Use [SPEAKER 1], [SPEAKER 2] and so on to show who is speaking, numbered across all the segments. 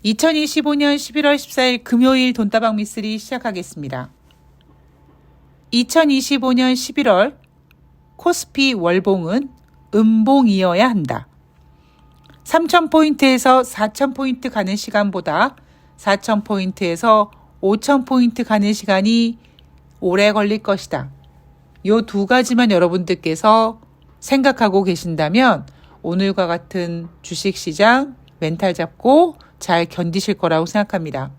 [SPEAKER 1] 2025년 11월 14일 금요일 돈다방 미쓰리 시작하겠습니다. 2025년 11월 코스피 월봉은 음봉이어야 한다. 3,000포인트에서 4,000포인트 가는 시간보다 4,000포인트에서 5,000포인트 가는 시간이 오래 걸릴 것이다. 요 두 가지만 여러분들께서 생각하고 계신다면 오늘과 같은 주식시장 멘탈 잡고 잘 견디실 거라고 생각합니다.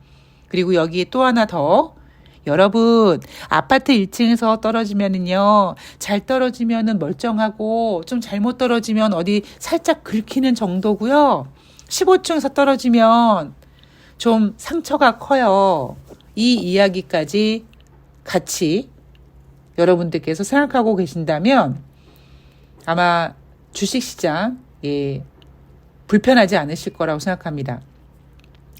[SPEAKER 1] 그리고 여기에 또 하나 더, 여러분 아파트 1층에서 떨어지면은요, 잘 떨어지면은 멀쩡하고 좀 잘못 떨어지면 어디 살짝 긁히는 정도고요. 15층에서 떨어지면 좀 상처가 커요. 이 이야기까지 같이 여러분들께서 생각하고 계신다면 아마 주식시장 불편하지 않으실 거라고 생각합니다.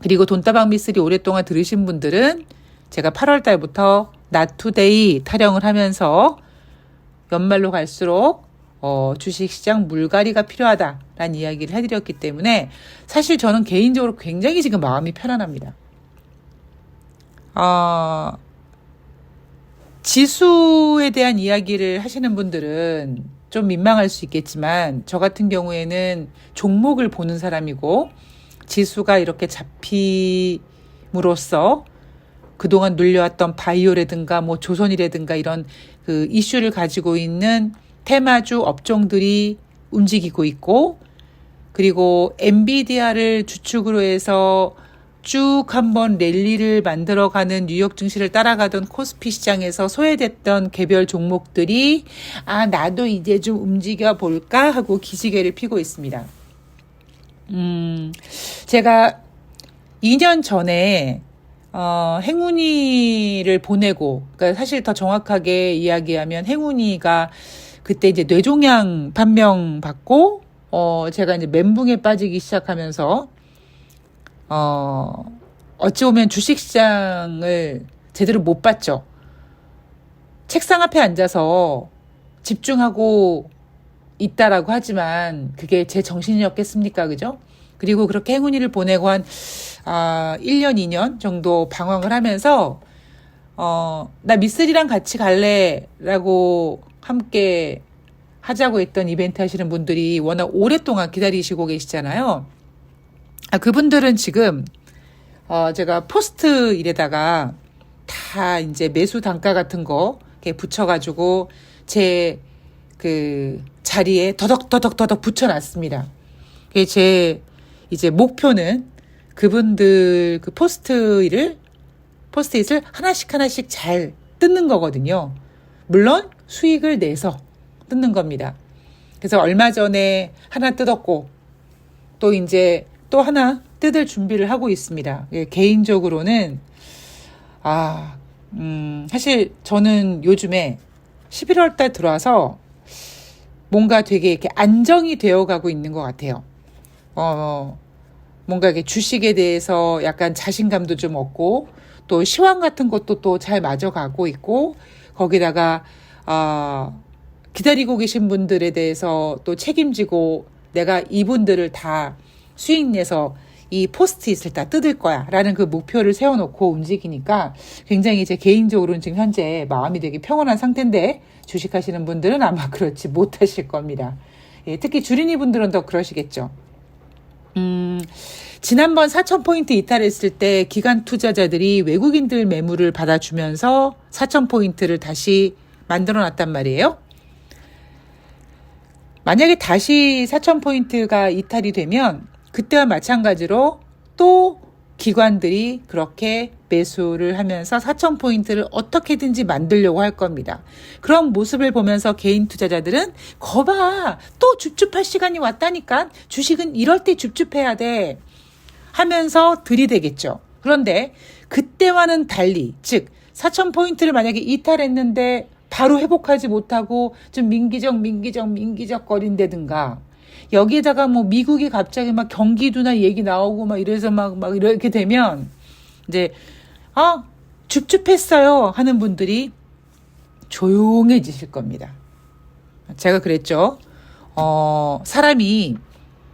[SPEAKER 1] 그리고 돈다방 미쓰리 오랫동안 들으신 분들은 제가 8월 달부터 나투데이 타령을 하면서 연말로 갈수록 주식시장 물갈이가 필요하다라는 이야기를 해드렸기 때문에 사실 저는 개인적으로 굉장히 지금 마음이 편안합니다. 지수에 대한 이야기를 하시는 분들은 좀 민망할 수 있겠지만 저 같은 경우에는 종목을 보는 사람이고 지수가 이렇게 잡힘으로써 그동안 눌려왔던 바이오라든가 뭐 조선이라든가 이런 그 이슈를 가지고 있는 테마주 업종들이 움직이고 있고, 그리고 엔비디아를 주축으로 해서 쭉 한번 랠리를 만들어가는 뉴욕 증시를 따라가던 코스피 시장에서 소외됐던 개별 종목들이 나도 이제 좀 움직여 볼까 하고 기지개를 피고 있습니다. 제가 2년 전에 행운이를 보내고, 그러니까 사실 더 정확하게 이야기하면 행운이가 그때 이제 뇌종양 판명 받고 제가 이제 멘붕에 빠지기 시작하면서 어찌 보면 주식시장을 제대로 못 봤죠. 책상 앞에 앉아서 집중하고 있다라고 하지만 그게 제 정신이었겠습니까? 그죠? 그리고 그렇게 행운이를 보내고 한 1년, 2년 정도 방황을 하면서 나 미쓰리랑 같이 갈래? 라고 함께 하자고 했던 이벤트 하시는 분들이 워낙 오랫동안 기다리시고 계시잖아요. 그분들은 지금 제가 포스트 일에다가 다 이제 매수 단가 같은 거 이렇게 붙여가지고 제 그 자리에 더덕더덕 붙여놨습니다. 제 이제 목표는 그분들 그 포스트잇을 하나씩 잘 뜯는 거거든요. 물론 수익을 내서 뜯는 겁니다. 그래서 얼마 전에 하나 뜯었고 또 이제 또 하나 뜯을 준비를 하고 있습니다. 개인적으로는 사실 저는 요즘에 11월 달 들어와서 뭔가 되게 이렇게 안정이 되어 가고 있는 것 같아요. 뭔가 이렇게 주식에 대해서 약간 자신감도 좀 얻고 또 시황 같은 것도 또 잘 맞아가고 있고, 거기다가 기다리고 계신 분들에 대해서 또 책임지고 내가 이분들을 다 수익 내서 이 포스트잇을 다 뜯을 거야 라는 그 목표를 세워놓고 움직이니까 굉장히 제 개인적으로는 지금 현재 마음이 되게 평온한 상태인데, 주식하시는 분들은 아마 그렇지 못하실 겁니다. 특히 주린이 분들은 더 그러시겠죠. 지난번 4,000포인트 이탈했을 때 기관 투자자들이 외국인들 매물을 받아주면서 4,000포인트를 다시 만들어 놨단 말이에요. 만약에 다시 4,000포인트가 이탈이 되면 그때와 마찬가지로 또 기관들이 그렇게 매수를 하면서 4,000포인트를 어떻게든지 만들려고 할 겁니다. 그런 모습을 보면서 개인 투자자들은 거봐, 또 줍줍할 시간이 왔다니까, 주식은 이럴 때 줍줍해야 돼 하면서 들이대겠죠. 그런데 그때와는 달리, 즉 4,000포인트를 만약에 이탈했는데 바로 회복하지 못하고 좀 민기적 거린다든가, 여기에다가 뭐 미국이 갑자기 막 경기도나 얘기 나오고 막 이래서 막 이렇게 되면 이제 줍줍했어요 하는 분들이 조용해지실 겁니다. 제가 그랬죠. 사람이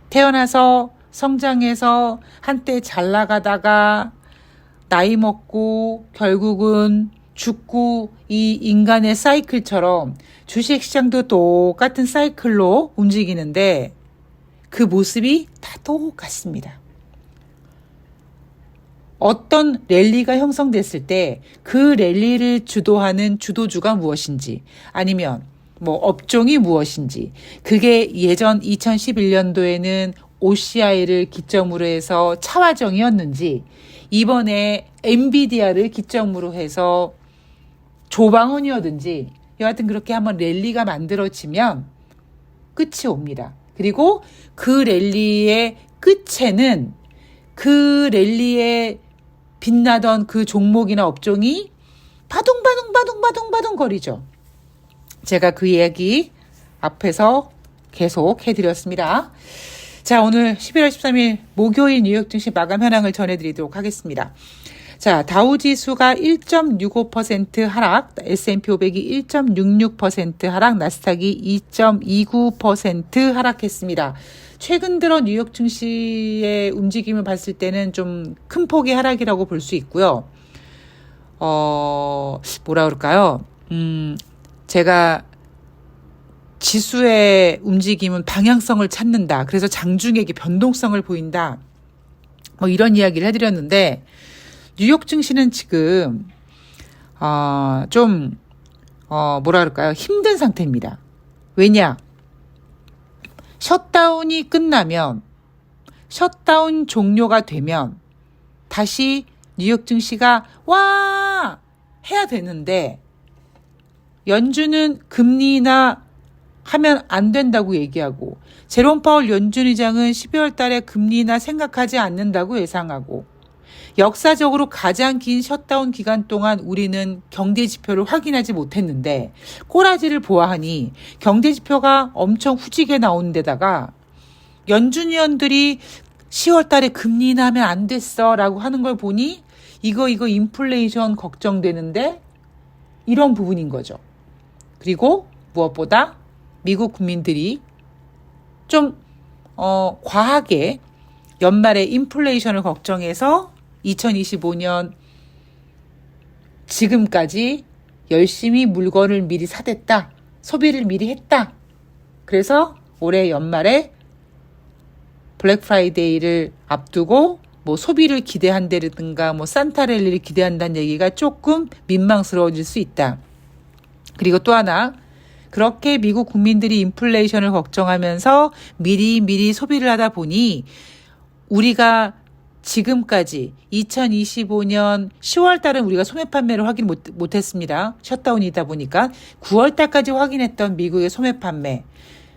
[SPEAKER 1] 태어나서 성장해서 한때 잘 나가다가 나이 먹고 결국은 죽고 이 인간의 사이클처럼 주식시장도 똑같은 사이클로 움직이는데 그 모습이 다 똑같습니다. 어떤 랠리가 형성됐을 때 그 랠리를 주도하는 주도주가 무엇인지 아니면 뭐 업종이 무엇인지 그게 예전 2011년도에는 OCI를 기점으로 해서 차화정이었는지 이번에 엔비디아를 기점으로 해서 조방원이었든지 여하튼 그렇게 한번 랠리가 만들어지면 끝이 옵니다. 그리고 그 랠리의 끝에는 그 랠리에 빛나던 그 종목이나 업종이 바둥바둥 거리죠. 제가 그 이야기 앞에서 계속 해드렸습니다. 자, 오늘 11월 13일 목요일 뉴욕 증시 마감 현황을 전해드리도록 하겠습니다. 자, 다우지수가 1.65% 하락, S&P 500이 1.66% 하락, 나스닥이 2.29% 하락했습니다. 최근 들어 뉴욕 증시의 움직임을 봤을 때는 좀 큰 폭의 하락이라고 볼 수 있고요. 뭐라 그럴까요? 제가 지수의 움직임은 방향성을 찾는다. 그래서 장중에게 변동성을 보인다. 뭐 이런 이야기를 해드렸는데 뉴욕 증시는 지금 뭐라 그럴까요? 힘든 상태입니다. 왜냐? 셧다운이 끝나면 셧다운 종료가 되면 다시 뉴욕 증시가 와 해야 되는데 연준은 금리 인하 하면 안 된다고 얘기하고 제롬 파월 연준 의장은 12월 달에 금리 인하 생각하지 않는다고 예상하고 역사적으로 가장 긴 셧다운 기간 동안 우리는 경제 지표를 확인하지 못했는데 꼬라지를 보아하니 경제 지표가 엄청 후지게 나오는 데다가 연준 위원들이 10월 달에 금리 인하하면 안 됐어 라고 하는 걸 보니 이거 인플레이션 걱정되는데 이런 부분인 거죠. 그리고 무엇보다 미국 국민들이 좀 과하게 연말에 인플레이션을 걱정해서 2025년 지금까지 열심히 물건을 미리 사댔다. 소비를 미리 했다. 그래서 올해 연말에 블랙 프라이데이를 앞두고 뭐 소비를 기대한다든가 뭐 산타랠리를 기대한다는 얘기가 조금 민망스러워질 수 있다. 그리고 또 하나 그렇게 미국 국민들이 인플레이션을 걱정하면서 미리 소비를 하다 보니 우리가 지금까지 2025년 10월 달은 우리가 소매 판매를 확인 못했습니다. 셧다운이다 보니까 9월 달까지 확인했던 미국의 소매 판매,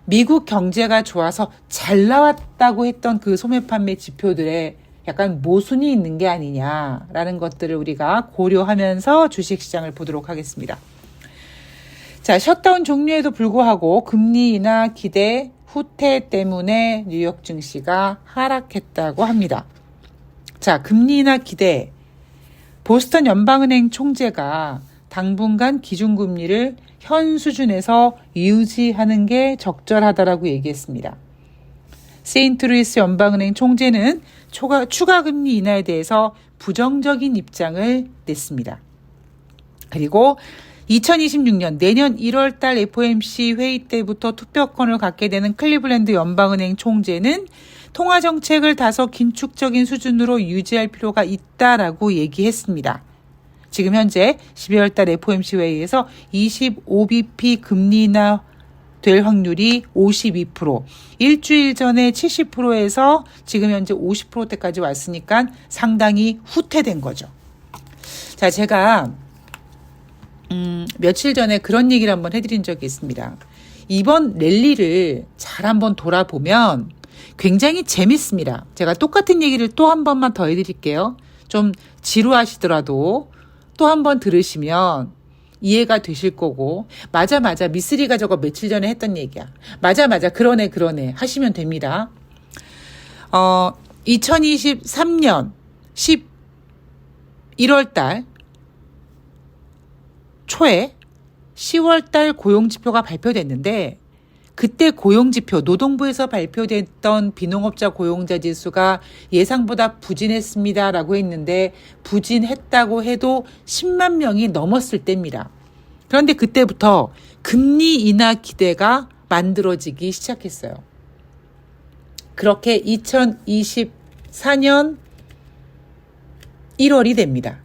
[SPEAKER 1] 미국 경제가 좋아서 잘 나왔다고 했던 그 소매 판매 지표들에 약간 모순이 있는 게 아니냐라는 것들을 우리가 고려하면서 주식시장을 보도록 하겠습니다. 자, 셧다운 종료에도 불구하고 금리 인하 기대 후퇴 때문에 뉴욕 증시가 하락했다고 합니다. 자, 금리 인하 기대. 보스턴 연방은행 총재가 당분간 기준금리를 현 수준에서 유지하는 게 적절하다라고 얘기했습니다. 세인트루이스 연방은행 총재는 추가 금리 인하에 대해서 부정적인 입장을 냈습니다. 그리고 2026년 내년 1월 달 FOMC 회의 때부터 투표권을 갖게 되는 클리블랜드 연방은행 총재는 통화 정책을 다소 긴축적인 수준으로 유지할 필요가 있다라고 얘기했습니다. 지금 현재 12월 달 FOMC 회의에서 25bp 금리 인하 될 확률이 52%, 일주일 전에 70%에서 지금 현재 50%대까지 왔으니까 상당히 후퇴된 거죠. 자, 제가 며칠 전에 그런 얘기를 한번 해드린 적이 있습니다. 이번 랠리를 잘 한번 돌아보면 굉장히 재밌습니다. 제가 똑같은 얘기를 또 한 번만 더 해드릴게요. 좀 지루하시더라도 또 한 번 들으시면 이해가 되실 거고 맞아 미쓰리가 저거 며칠 전에 했던 얘기야. 맞아 그러네 하시면 됩니다. 2023년 11월 달 초에 10월 달 고용지표가 발표됐는데 그때 고용지표, 노동부에서 발표됐던 비농업자 고용자 지수가 예상보다 부진했습니다라고 했는데 부진했다고 해도 10만 명이 넘었을 때입니다. 그런데 그때부터 금리 인하 기대가 만들어지기 시작했어요. 그렇게 2024년 1월이 됩니다.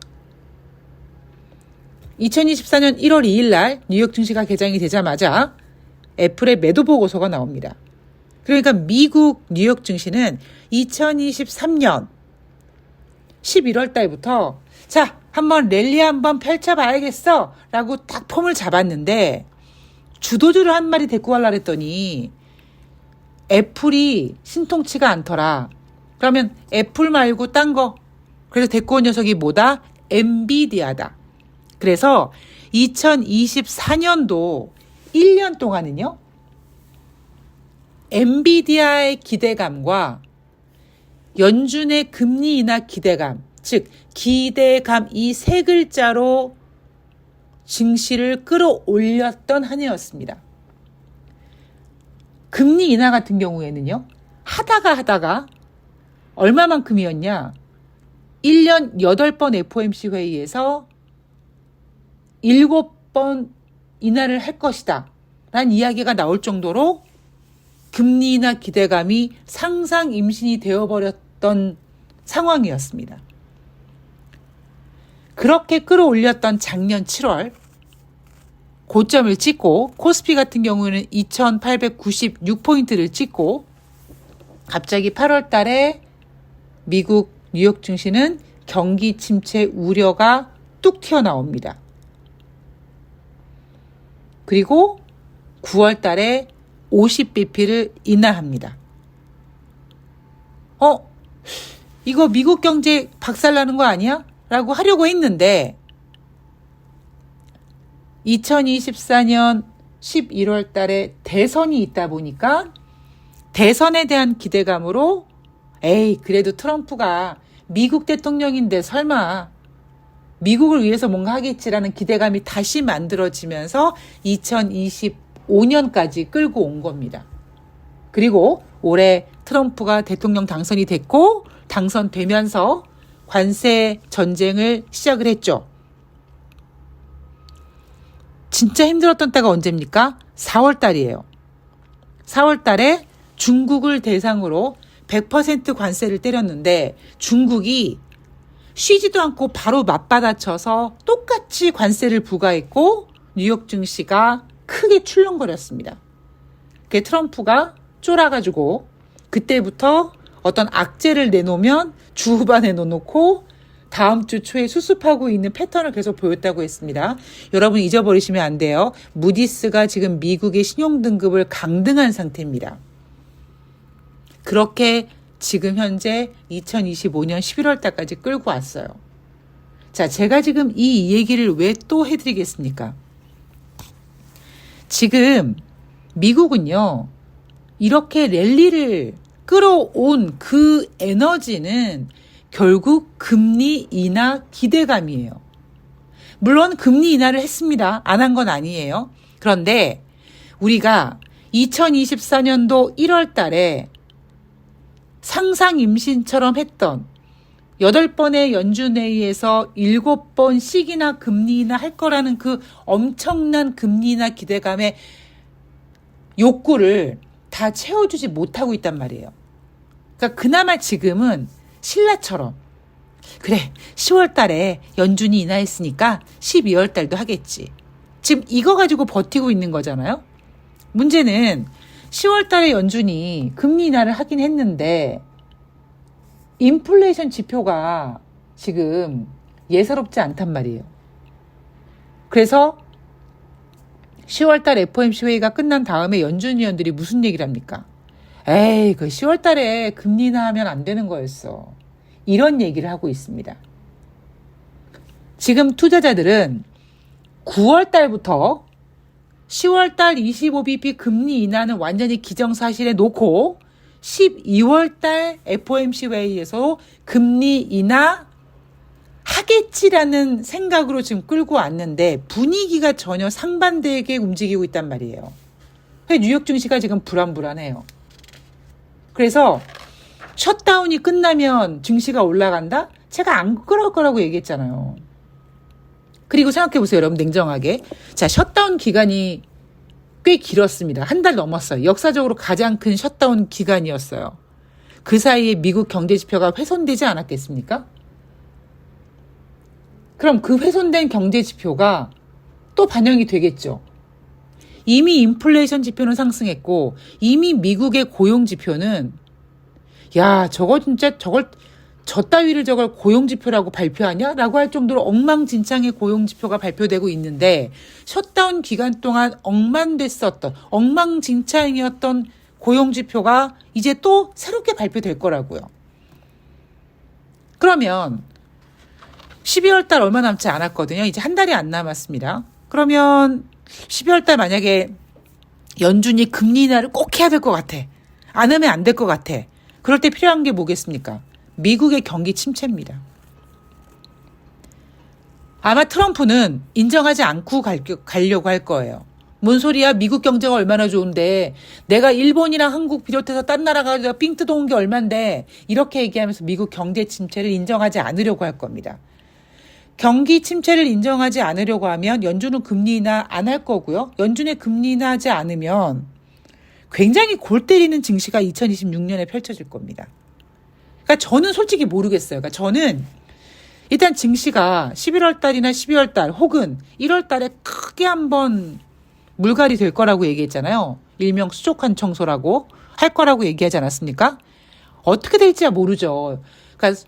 [SPEAKER 1] 2024년 1월 2일 날 뉴욕 증시가 개장이 되자마자 애플의 매도 보고서가 나옵니다. 그러니까 미국 뉴욕 증시는 2023년 11월 달부터 자, 한번 랠리 한번 펼쳐봐야겠어 라고 딱 폼을 잡았는데 주도주를 한 마리 데리고 가려고 했더니 애플이 신통치가 않더라. 그러면 애플 말고 딴 거. 그래서 데리고 온 녀석이 뭐다? 엔비디아다. 그래서 2024년도 1년 동안은요. 엔비디아의 기대감과 연준의 금리 인하 기대감, 즉 기대감 이 세 글자로 증시를 끌어올렸던 한 해였습니다. 금리 인하 같은 경우에는요. 하다가 얼마만큼이었냐? 1년 8번 FOMC 회의에서 7번 인하를 할 것이다 라는 이야기가 나올 정도로 금리 인하 기대감이 상상 임신이 되어버렸던 상황이었습니다. 그렇게 끌어올렸던 작년 7월 고점을 찍고 코스피 같은 경우는 2896포인트를 찍고 갑자기 8월 달에 미국 뉴욕 증시는 경기 침체 우려가 뚝 튀어나옵니다. 그리고 9월 달에 50bp를 인하합니다. 이거 미국 경제 박살나는 거 아니야? 라고 하려고 했는데 2024년 11월 달에 대선이 있다 보니까 대선에 대한 기대감으로 그래도 트럼프가 미국 대통령인데 설마 미국을 위해서 뭔가 하겠지라는 기대감이 다시 만들어지면서 2025년까지 끌고 온 겁니다. 그리고 올해 트럼프가 대통령 당선이 됐고 당선되면서 관세 전쟁을 시작을 했죠. 진짜 힘들었던 때가 언제입니까? 4월 달이에요. 4월 달에 중국을 대상으로 100% 관세를 때렸는데 중국이 쉬지도 않고 바로 맞받아쳐서 똑같이 관세를 부과했고 뉴욕 증시가 크게 출렁거렸습니다. 그게 트럼프가 쫄아가지고 그때부터 어떤 악재를 내놓으면 주 후반에 넣어놓고 다음 주 초에 수습하고 있는 패턴을 계속 보였다고 했습니다. 여러분 잊어버리시면 안 돼요. 무디스가 지금 미국의 신용등급을 강등한 상태입니다. 그렇게 지금 현재 2025년 11월 달까지 끌고 왔어요. 자, 제가 지금 이 얘기를 왜 또 해드리겠습니까? 지금 미국은요, 이렇게 랠리를 끌어온 그 에너지는 결국 금리 인하 기대감이에요. 물론 금리 인하를 했습니다. 안 한 건 아니에요. 그런데 우리가 2024년도 1월 달에 상상 임신처럼 했던 8번의 연준회의에서 7번씩이나 금리 인하 할 거라는 그 엄청난 금리 인하 기대감의 욕구를 다 채워주지 못하고 있단 말이에요. 그러니까 그나마 지금은 신라처럼 그래 10월 달에 연준이 인하했으니까 12월 달도 하겠지. 지금 이거 가지고 버티고 있는 거잖아요. 문제는 10월 달에 연준이 금리 인하를 하긴 했는데 인플레이션 지표가 지금 예사롭지 않단 말이에요. 그래서 10월 달 FOMC 회의가 끝난 다음에 연준 위원들이 무슨 얘기를 합니까? 그 10월 달에 금리 인하하면 안 되는 거였어. 이런 얘기를 하고 있습니다. 지금 투자자들은 9월 달부터 10월 달 25bp 금리 인하는 완전히 기정사실에 놓고 12월 달 FOMC 회의에서 금리 인하 하겠지라는 생각으로 지금 끌고 왔는데 분위기가 전혀 상반되게 움직이고 있단 말이에요. 뉴욕 증시가 지금 불안불안해요. 그래서 셧다운이 끝나면 증시가 올라간다? 제가 안 그럴 거라고 얘기했잖아요. 그리고 생각해보세요, 여러분, 냉정하게. 자, 셧다운 기간이 꽤 길었습니다. 한 달 넘었어요. 역사적으로 가장 큰 셧다운 기간이었어요. 그 사이에 미국 경제 지표가 훼손되지 않았겠습니까? 그럼 그 훼손된 경제 지표가 또 반영이 되겠죠. 이미 인플레이션 지표는 상승했고 이미 미국의 고용 지표는 야, 저거 진짜 저 따위를 저걸 고용 지표라고 발표하냐? 라고 할 정도로 엉망진창의 고용 지표가 발표되고 있는데 셧다운 기간 동안 엉망진창이었던 고용 지표가 이제 또 새롭게 발표될 거라고요. 그러면 12월 달 얼마 남지 않았거든요. 이제 한 달이 안 남았습니다. 그러면 12월 달 만약에 연준이 금리 인하를 꼭 해야 될 것 같아. 안 하면 안 될 것 같아. 그럴 때 필요한 게 뭐겠습니까? 미국의 경기 침체입니다. 아마 트럼프는 인정하지 않고 가려고 할 거예요. 뭔 소리야? 미국 경제가 얼마나 좋은데 내가 일본이랑 한국 비롯해서 딴 나라 가서 삥 뜯어온 게 얼만데 이렇게 얘기하면서 미국 경제 침체를 인정하지 않으려고 할 겁니다. 경기 침체를 인정하지 않으려고 하면 연준은 금리 인하 안 할 거고요. 연준의 금리 인하하지 않으면 굉장히 골 때리는 증시가 2026년에 펼쳐질 겁니다. 그러니까 저는 솔직히 모르겠어요. 그러니까 저는 일단 증시가 11월 달이나 12월 달 혹은 1월 달에 크게 한번 물갈이 될 거라고 얘기했잖아요. 일명 수족관 청소라고 할 거라고 얘기하지 않았습니까? 어떻게 될지야 모르죠. 그러니까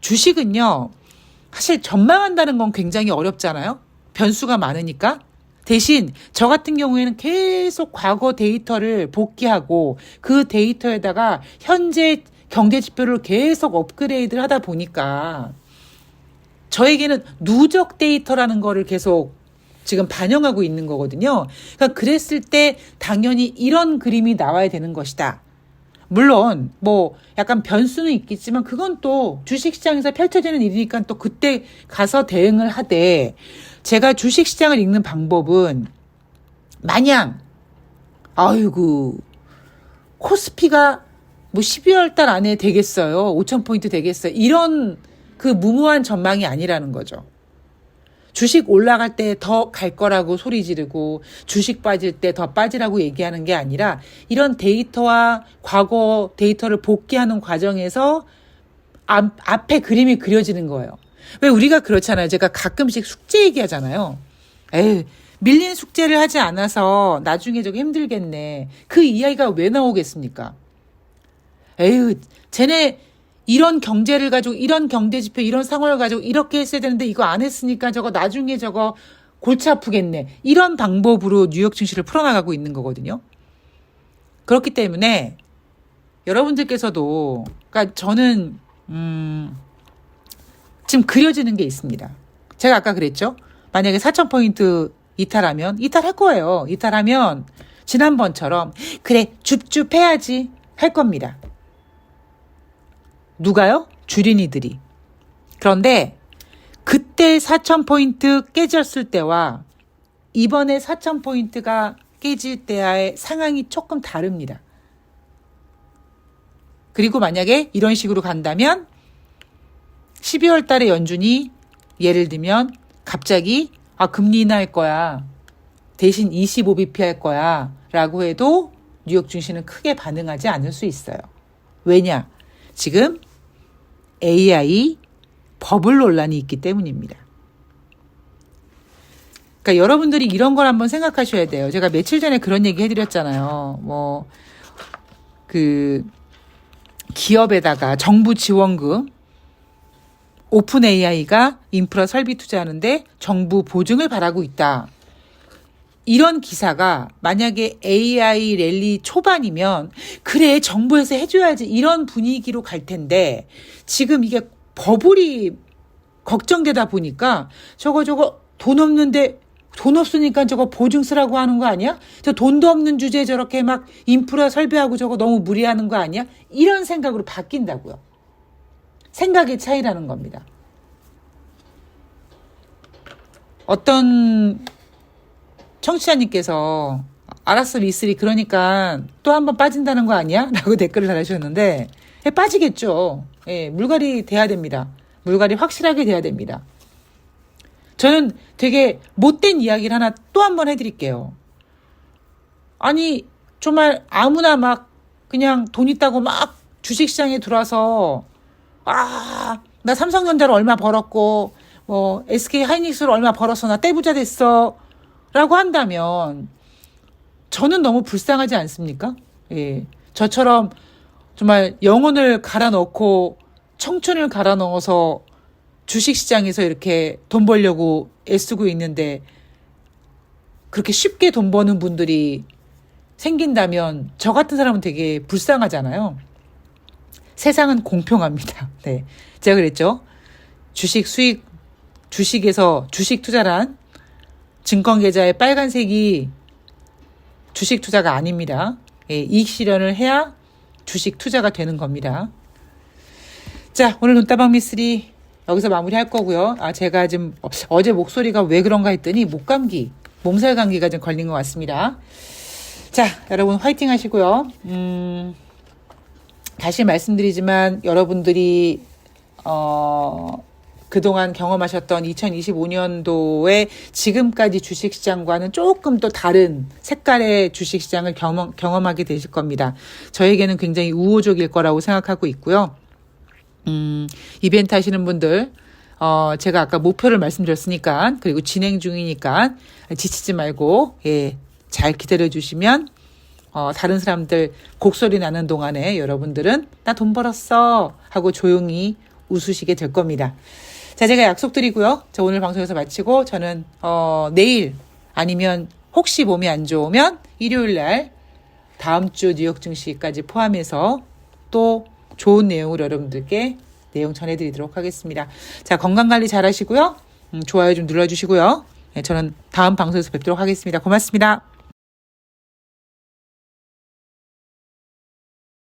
[SPEAKER 1] 주식은요. 사실 전망한다는 건 굉장히 어렵잖아요. 변수가 많으니까. 대신 저 같은 경우에는 계속 과거 데이터를 복귀하고 그 데이터에다가 현재 경제 지표를 계속 업그레이드를 하다 보니까 저에게는 누적 데이터라는 거를 계속 지금 반영하고 있는 거거든요. 그러니까 그랬을 때 당연히 이런 그림이 나와야 되는 것이다. 물론 뭐 약간 변수는 있겠지만 그건 또 주식시장에서 펼쳐지는 일이니까 또 그때 가서 대응을 하되 제가 주식시장을 읽는 방법은 마냥 아이고 코스피가 뭐 12월 달 안에 되겠어요. 5,000포인트 되겠어요. 이런 그 무모한 전망이 아니라는 거죠. 주식 올라갈 때 더 갈 거라고 소리 지르고 주식 빠질 때 더 빠지라고 얘기하는 게 아니라 이런 데이터와 과거 데이터를 복귀하는 과정에서 앞에 그림이 그려지는 거예요. 왜 우리가 그렇잖아요. 제가 가끔씩 숙제 얘기하잖아요. 에이, 밀린 숙제를 하지 않아서 나중에 저거 힘들겠네. 그 이야기가 왜 나오겠습니까? 에휴, 쟤네 이런 경제를 가지고 이런 경제 지표 이런 상황을 가지고 이렇게 했어야 되는데 이거 안 했으니까 저거 나중에 저거 골치 아프겠네. 이런 방법으로 뉴욕 증시를 풀어나가고 있는 거거든요. 그렇기 때문에 여러분들께서도 그러니까 저는 지금 그려지는 게 있습니다. 제가 아까 그랬죠. 만약에 4,000포인트 이탈하면 이탈할 거예요. 이탈하면 지난번처럼 그래 줍줍 해야지 할 겁니다. 누가요? 주린이들이. 그런데 그때 4,000포인트 깨졌을 때와 이번에 4,000포인트가 깨질 때의 상황이 조금 다릅니다. 그리고 만약에 이런 식으로 간다면 12월 달에 연준이 예를 들면 갑자기 금리 인하할 거야. 대신 25bp 할 거야. 라고 해도 뉴욕 증시는 크게 반응하지 않을 수 있어요. 왜냐? 지금 AI 버블 논란이 있기 때문입니다. 그러니까 여러분들이 이런 걸 한번 생각하셔야 돼요. 제가 며칠 전에 그런 얘기 해드렸잖아요. 기업에다가 정부 지원금, 오픈 AI가 인프라 설비 투자하는데 정부 보증을 바라고 있다. 이런 기사가 만약에 AI 랠리 초반이면 그래 정부에서 해줘야지 이런 분위기로 갈 텐데 지금 이게 버블이 걱정되다 보니까 저거 돈 없는데 돈 없으니까 저거 보증 쓰라고 하는 거 아니야? 저 돈도 없는 주제에 저렇게 막 인프라 설비하고 저거 너무 무리하는 거 아니야? 이런 생각으로 바뀐다고요. 생각의 차이라는 겁니다. 어떤 청취자님께서 알았어, 미쓰리. 그러니까 또 한 번 빠진다는 거 아니야? 라고 댓글을 달아주셨는데, 예, 빠지겠죠. 예, 물갈이 돼야 됩니다. 물갈이 확실하게 돼야 됩니다. 저는 되게 못된 이야기를 하나 또 한 번 해드릴게요. 아니, 정말 아무나 막 그냥 돈 있다고 막 주식시장에 들어와서, 나 삼성전자를 얼마 벌었고, 뭐, SK 하이닉스를 얼마 벌었어. 나 떼부자 됐어. 라고 한다면, 저는 너무 불쌍하지 않습니까? 예. 저처럼 정말 영혼을 갈아 넣고 청춘을 갈아 넣어서 주식시장에서 이렇게 돈 벌려고 애쓰고 있는데 그렇게 쉽게 돈 버는 분들이 생긴다면 저 같은 사람은 되게 불쌍하잖아요. 세상은 공평합니다. 네. 제가 그랬죠. 주식에서 주식 투자란 증권 계좌의 빨간색이 주식 투자가 아닙니다. 예, 이익 실현을 해야 주식 투자가 되는 겁니다. 자, 오늘 눈다방 미쓰리 여기서 마무리할 거고요. 제가 지금 어제 목소리가 왜 그런가 했더니 목감기, 몸살 감기가 좀 걸린 것 같습니다. 자, 여러분 화이팅 하시고요. 다시 말씀드리지만 여러분들이 그동안 경험하셨던 2025년도에 지금까지 주식시장과는 조금 또 다른 색깔의 주식시장을 경험하게 되실 겁니다. 저에게는 굉장히 우호적일 거라고 생각하고 있고요. 이벤트 하시는 분들, 제가 아까 목표를 말씀드렸으니까, 그리고 진행 중이니까 지치지 말고, 예, 잘 기다려 주시면, 다른 사람들 곡소리 나는 동안에 여러분들은 나 돈 벌었어 하고 조용히 웃으시게 될 겁니다. 자, 제가 약속드리고요. 저 오늘 방송에서 마치고 저는 내일 아니면 혹시 몸이 안 좋으면 일요일 날 다음 주 뉴욕 증시까지 포함해서 또 좋은 내용으로 여러분들께 내용 전해드리도록 하겠습니다. 자, 건강관리 잘 하시고요. 좋아요 좀 눌러주시고요. 네, 저는 다음 방송에서 뵙도록 하겠습니다. 고맙습니다.